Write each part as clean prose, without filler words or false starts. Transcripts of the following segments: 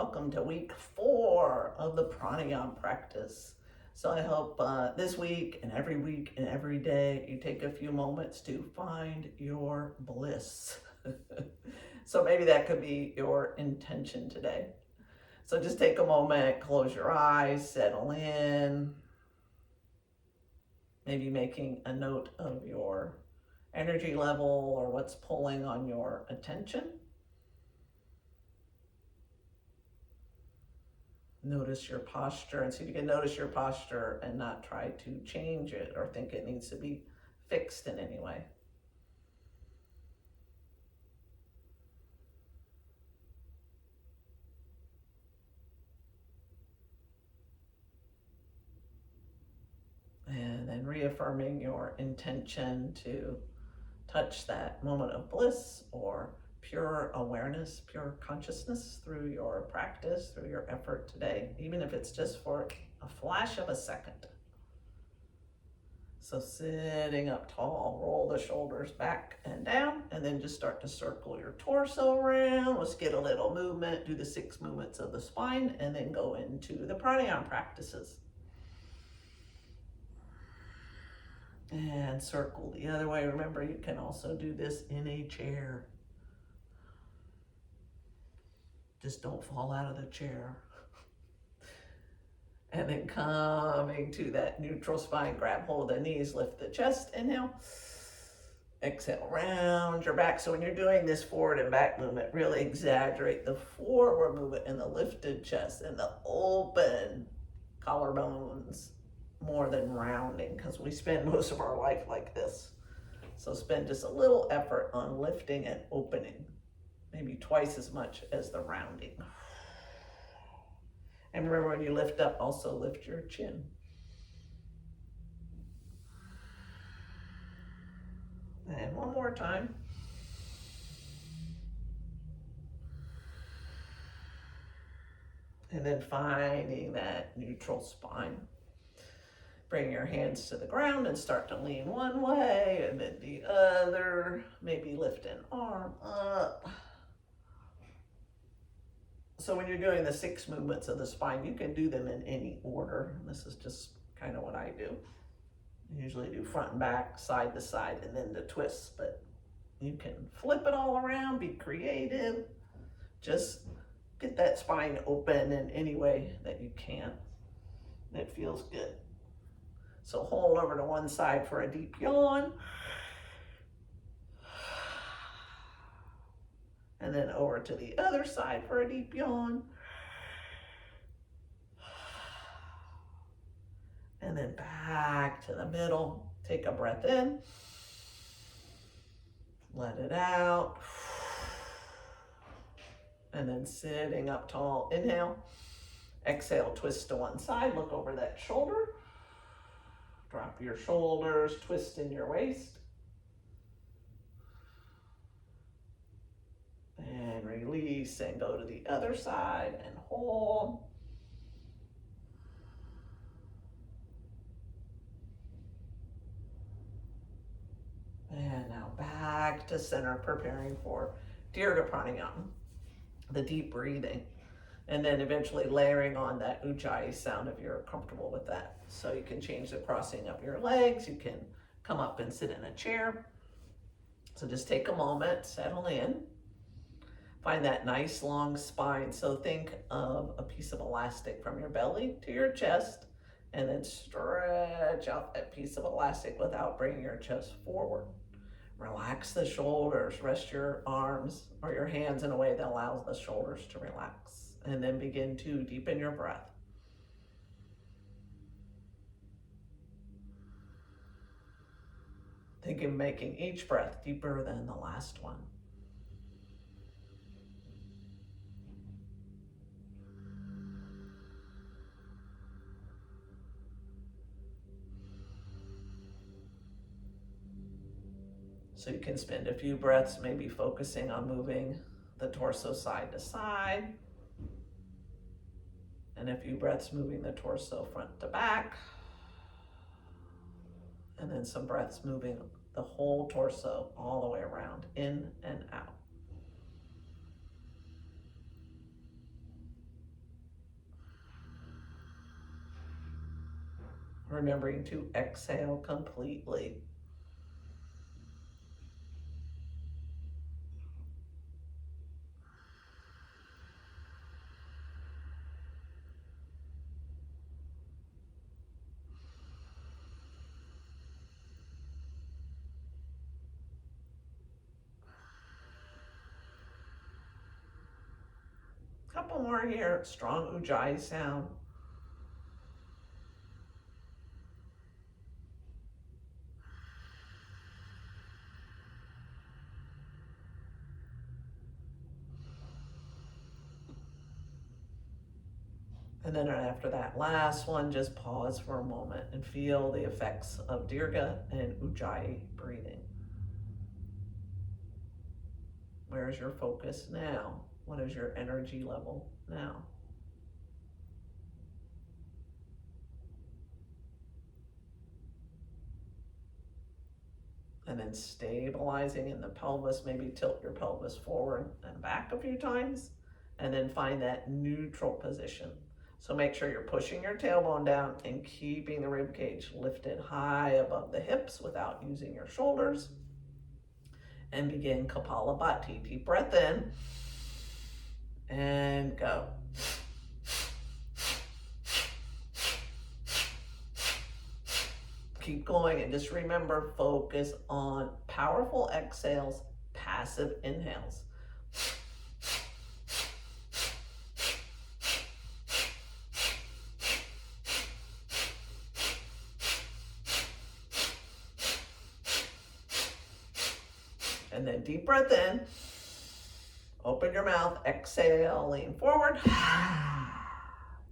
welcome to week 4 of the Pranayama practice. So I hope this week and every day you take a few moments to find your bliss. So maybe that could be your intention today. So just take a moment, close your eyes, settle in, maybe making a note of your energy level or what's pulling on your attention. Notice your posture and see if you can notice your posture and not try to change it or think it needs to be fixed in any way. And then reaffirming your intention to touch that moment of bliss or pure awareness, pure consciousness through your practice, through your effort today, even if it's just for a flash of a second. So sitting up tall, roll the shoulders back and down, and then just start to circle your torso around. Let's get a little movement, do the 6 movements of the spine, and then go into the pranayama practices. And circle the other way. Remember, you can also do this in a chair. Just don't fall out of the chair. And then coming to that neutral spine, grab hold of the knees, lift the chest, inhale. Exhale, round your back. So when you're doing this forward and back movement, really exaggerate the forward movement and the lifted chest and the open collarbones more than rounding, because we spend most of our life like this. So spend just a little effort on lifting and opening, maybe twice as much as the rounding. And remember, when you lift up, also lift your chin. And one more time. And then finding that neutral spine. Bring your hands to the ground and start to lean one way and then the other. Maybe lift an arm up. So when you're doing the 6 movements of the spine, you can do them in any order. This is just kind of what I do. I usually do front and back, side to side, and then the twists, but you can flip it all around, be creative. Just get that spine open in any way that you can. That feels good. So hold over to one side for a deep yawn. And then over to the other side for a deep yawn. And then back to the middle. Take a breath in. Let it out. And then sitting up tall, inhale. Exhale, twist to one side, look over that shoulder. Drop your shoulders, twist in your waist. And release and go to the other side and hold. And now back to center, preparing for Dirga Pranayama, the deep breathing. And then eventually layering on that ujjayi sound if you're comfortable with that. So you can change the crossing of your legs. You can come up and sit in a chair. So just take a moment, settle in. Find that nice long spine. So think of a piece of elastic from your belly to your chest, and then stretch out that piece of elastic without bringing your chest forward. Relax the shoulders, rest your arms or your hands in a way that allows the shoulders to relax. And then begin to deepen your breath. Think of making each breath deeper than the last one. So you can spend a few breaths maybe focusing on moving the torso side to side. And a few breaths moving the torso front to back. And then some breaths moving the whole torso all the way around, in and out. remembering to exhale completely. Couple more here. Strong ujjayi sound. And then after that last one, just pause for a moment and feel the effects of Dirga and Ujjayi breathing. Where is your focus now? What is your energy level now? And then stabilizing in the pelvis, maybe tilt your pelvis forward and back a few times, and then find that neutral position. So make sure you're pushing your tailbone down and keeping the rib cage lifted high above the hips without using your shoulders. And begin Kapalabhati. Deep breath in and go. Keep going and just remember, focus on powerful exhales, passive inhales. And then deep breath in, open your mouth, exhale, lean forward.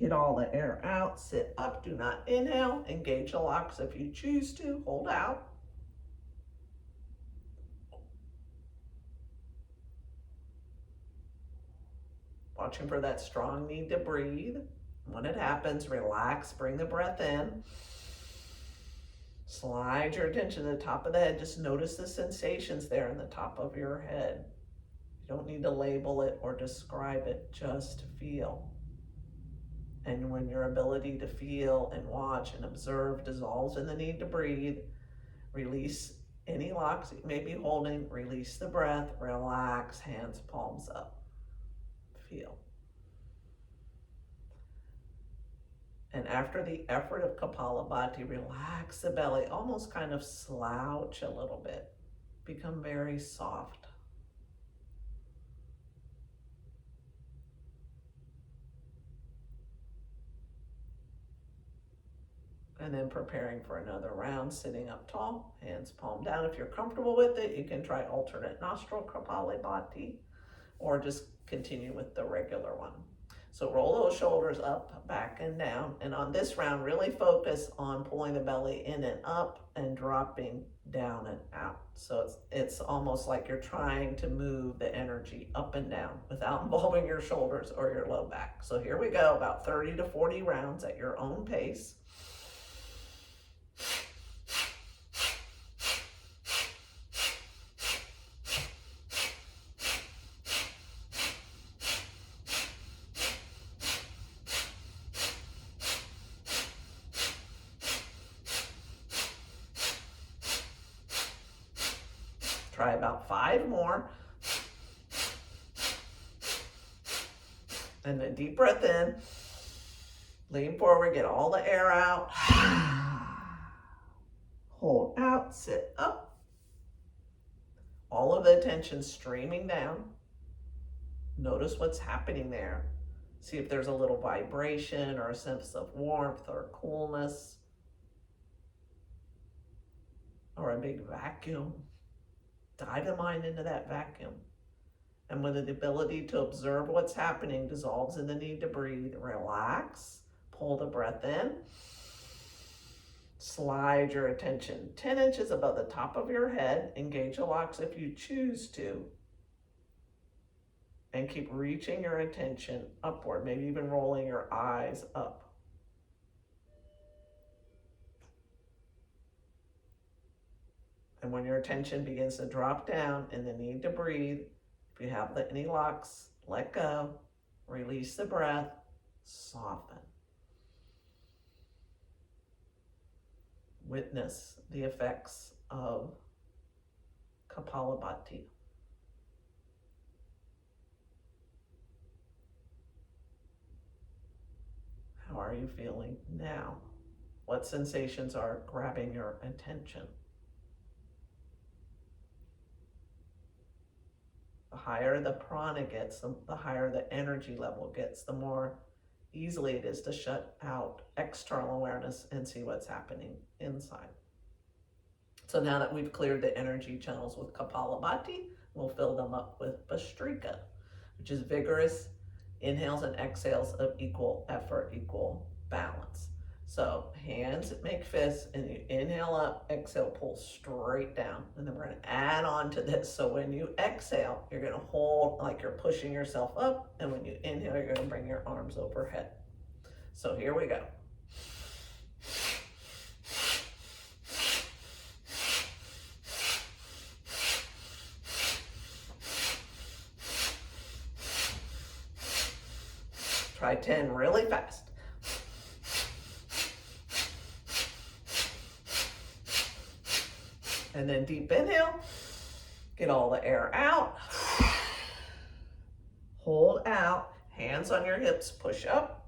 Get all the air out, sit up, do not inhale, engage the locks if you choose to, hold out. Watching for that strong need to breathe. When it happens, relax, bring the breath in. Slide your attention to the top of the head. Just notice the sensations there in the top of your head. You don't need to label it or describe it, just feel. And when your ability to feel and watch and observe dissolves in the need to breathe, release any locks that you may be holding, release the breath, relax, hands, palms up. Feel. And after the effort of Kapalabhati, relax the belly, almost kind of slouch a little bit. Become very soft. And then preparing for another round, sitting up tall, hands palm down. If you're comfortable with it, you can try alternate nostril Kapalabhati or just continue with the regular one. So roll those shoulders up, back, and down. And on this round, really focus on pulling the belly in and up and dropping down and out. So it's almost like you're trying to move the energy up and down without involving your shoulders or your low back. So here we go, about 30 to 40 rounds at your own pace. Try about 5 more. And then deep breath in. Lean forward, get all the air out. Hold out, sit up. All of the attention streaming down. Notice what's happening there. See if there's a little vibration or a sense of warmth or coolness or a big vacuum. Dive the mind into that vacuum. And when the ability to observe what's happening dissolves in the need to breathe, relax, pull the breath in, slide your attention 10 inches above the top of your head, engage the locks if you choose to, and keep reaching your attention upward, maybe even rolling your eyes up. And when your attention begins to drop down in the need to breathe, if you have any locks, let go, release the breath, soften. witness the effects of Kapalabhati. How are you feeling now? What sensations are grabbing your attention? The higher the prana gets, the higher the energy level gets, the more easily it is to shut out external awareness and see what's happening inside. So now that we've cleared the energy channels with Kapalabhati, we'll fill them up with Bhastrika, which is vigorous inhales and exhales of equal effort, equal balance. So hands make fists, and you inhale up, exhale, pull straight down. And then we're going to add on to this. So when you exhale, you're going to hold like you're pushing yourself up. And when you inhale, you're going to bring your arms overhead. So here we go. Try 10 really fast. And then deep inhale, get all the air out. Hold out, hands on your hips, push up.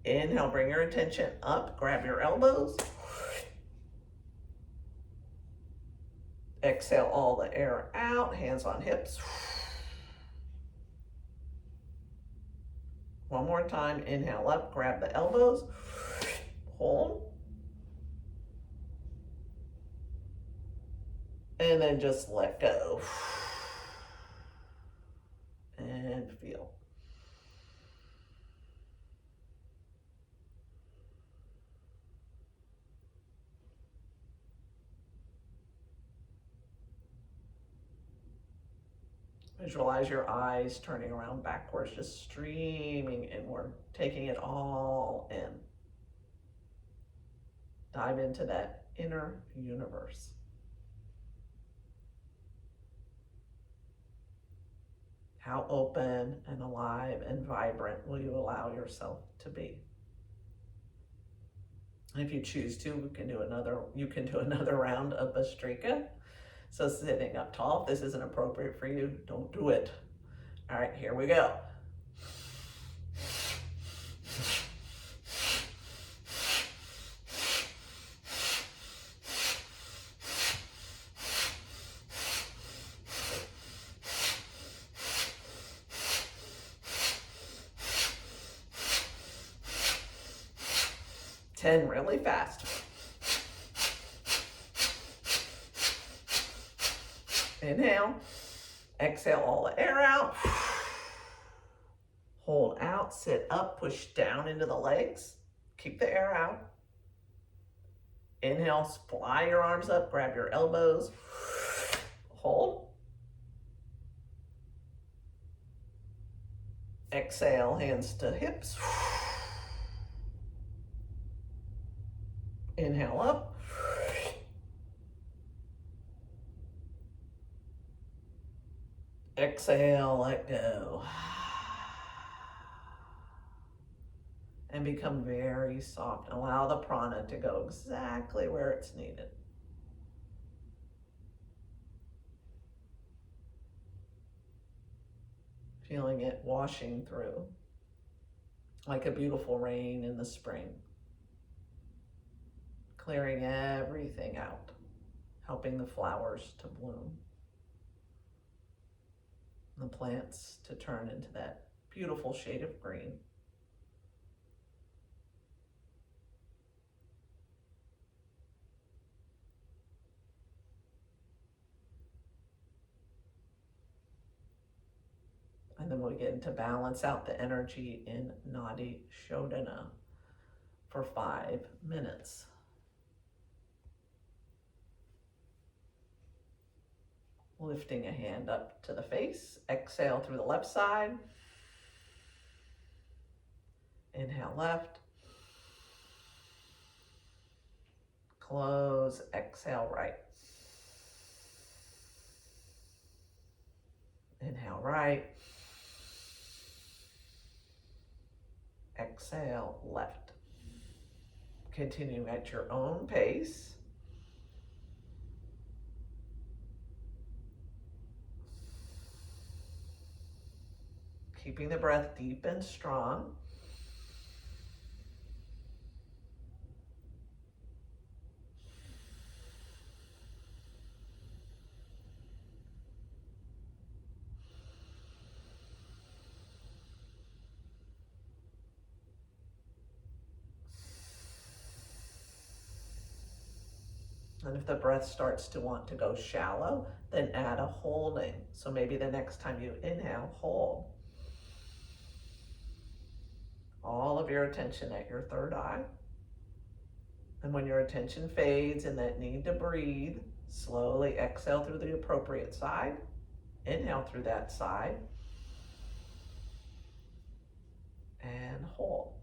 Inhale, bring your attention up, grab your elbows. Exhale all the air out, hands on hips. One more time, inhale up, grab the elbows, hold. And then just let go. And feel. Visualize your eyes turning around backwards, just streaming inward, taking it all in. Dive into that inner universe. How open and alive and vibrant will you allow yourself to be? If you choose to, you can do another round of Bhastrika. So sitting up tall, if this isn't appropriate for you, don't do it. All right, here we go. Ten really fast. Inhale, exhale all the air out. Hold out, sit up, push down into the legs. Keep the air out. Inhale, fly your arms up, grab your elbows. Hold. Exhale, hands to hips. Inhale up. Exhale, let go. And become very soft. Allow the prana to go exactly where it's needed. Feeling it washing through like a beautiful rain in the spring. Clearing everything out, helping the flowers to bloom, the plants to turn into that beautiful shade of green. And then we'll begin to balance out the energy in Nadi Shodhana for 5 minutes. Lifting a hand up to the face, exhale through the left side. Inhale left. Close, exhale right. Inhale right. Exhale left. Continue at your own pace. Keeping the breath deep and strong. And if the breath starts to want to go shallow, then add a holding. So maybe the next time you inhale, hold. All of your attention at your third eye. And when your attention fades and that need to breathe, slowly exhale through the appropriate side. Inhale through that side. And hold.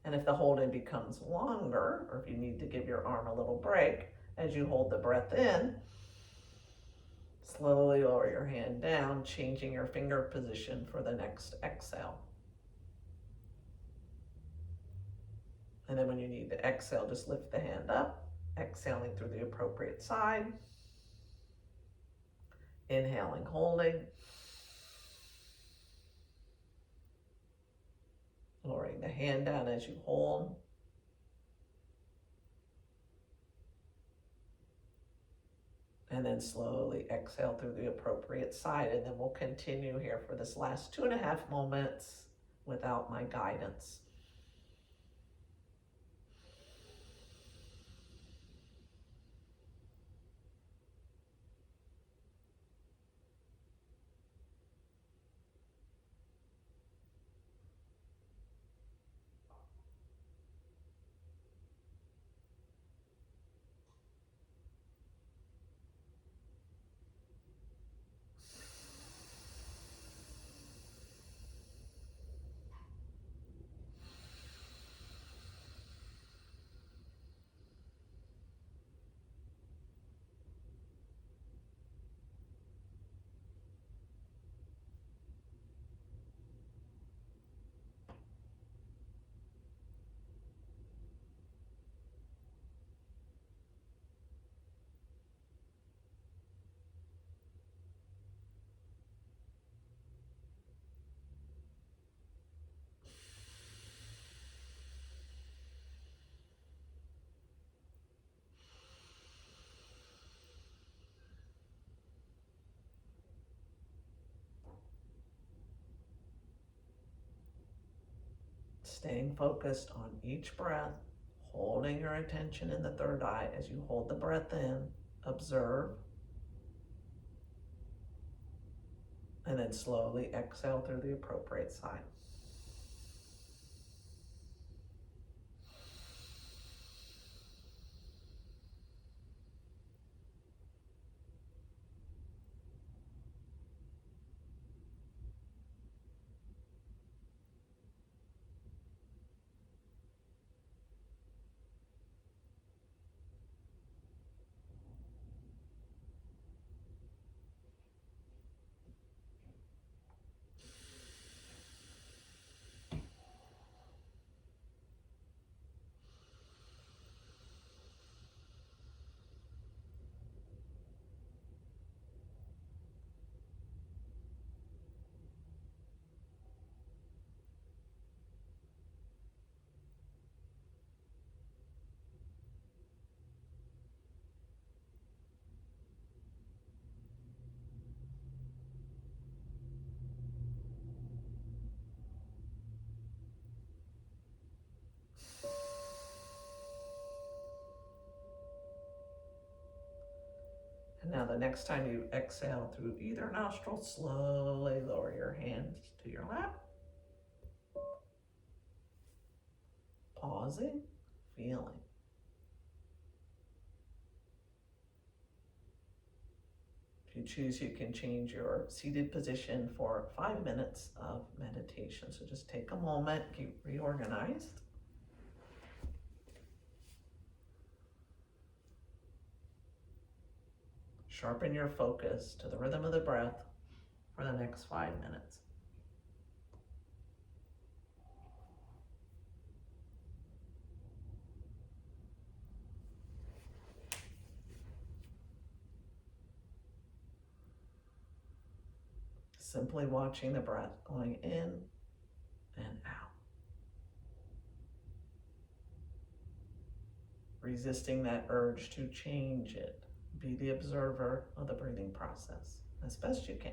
And if the holding becomes longer, or if you need to give your arm a little break, as you hold the breath in, slowly lower your hand down, changing your finger position for the next exhale. And then when you need to exhale, just lift the hand up, exhaling through the appropriate side. Inhaling, holding. Lowering the hand down as you hold. And then slowly exhale through the appropriate side. And then we'll continue here for this last 2.5 moments without my guidance. Staying focused on each breath, holding your attention in the third eye as you hold the breath in, observe, and then slowly exhale through the appropriate side. And now the next time you exhale through either nostril, slowly lower your hands to your lap. Pausing, feeling. If you choose, you can change your seated position for 5 minutes of meditation. So just take a moment, get reorganized. Sharpen your focus to the rhythm of the breath for the next 5 minutes. Simply watching the breath going in and out. Resisting that urge to change it. Be the observer of the breathing process as best you can.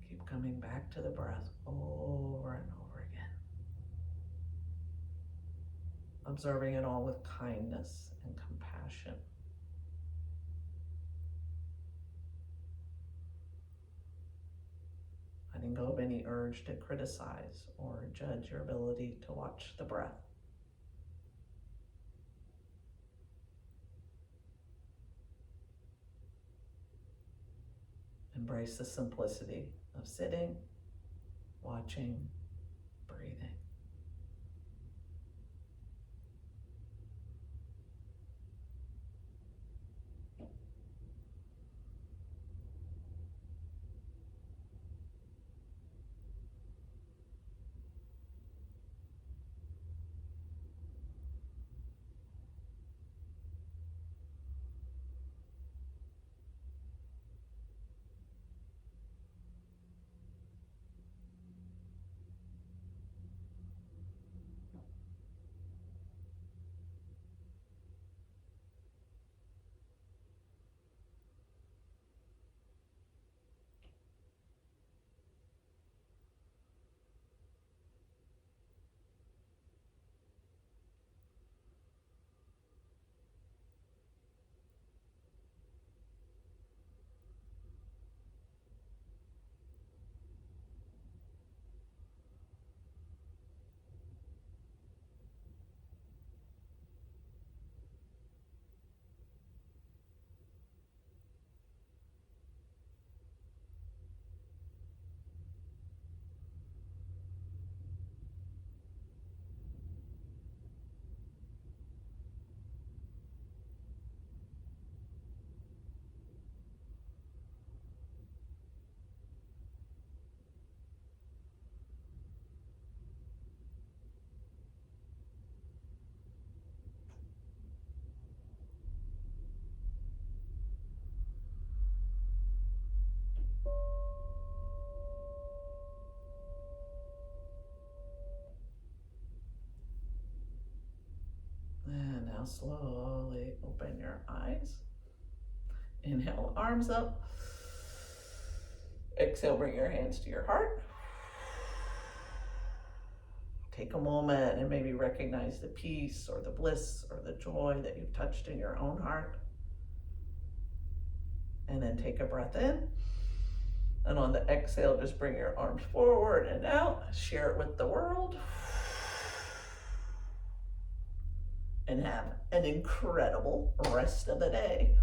Keep coming back to the breath over and over again. Observing it all with kindness and compassion. Letting go of any urge to criticize or judge your ability to watch the breath. Embrace the simplicity of sitting, watching, breathing. slowly open your eyes. Inhale, arms up. Exhale, bring your hands to your heart. Take a moment and maybe recognize the peace or the bliss or the joy that you've touched in your own heart. And then take a breath in. And on the exhale, just bring your arms forward and out. Share it with the world. And have an incredible rest of the day.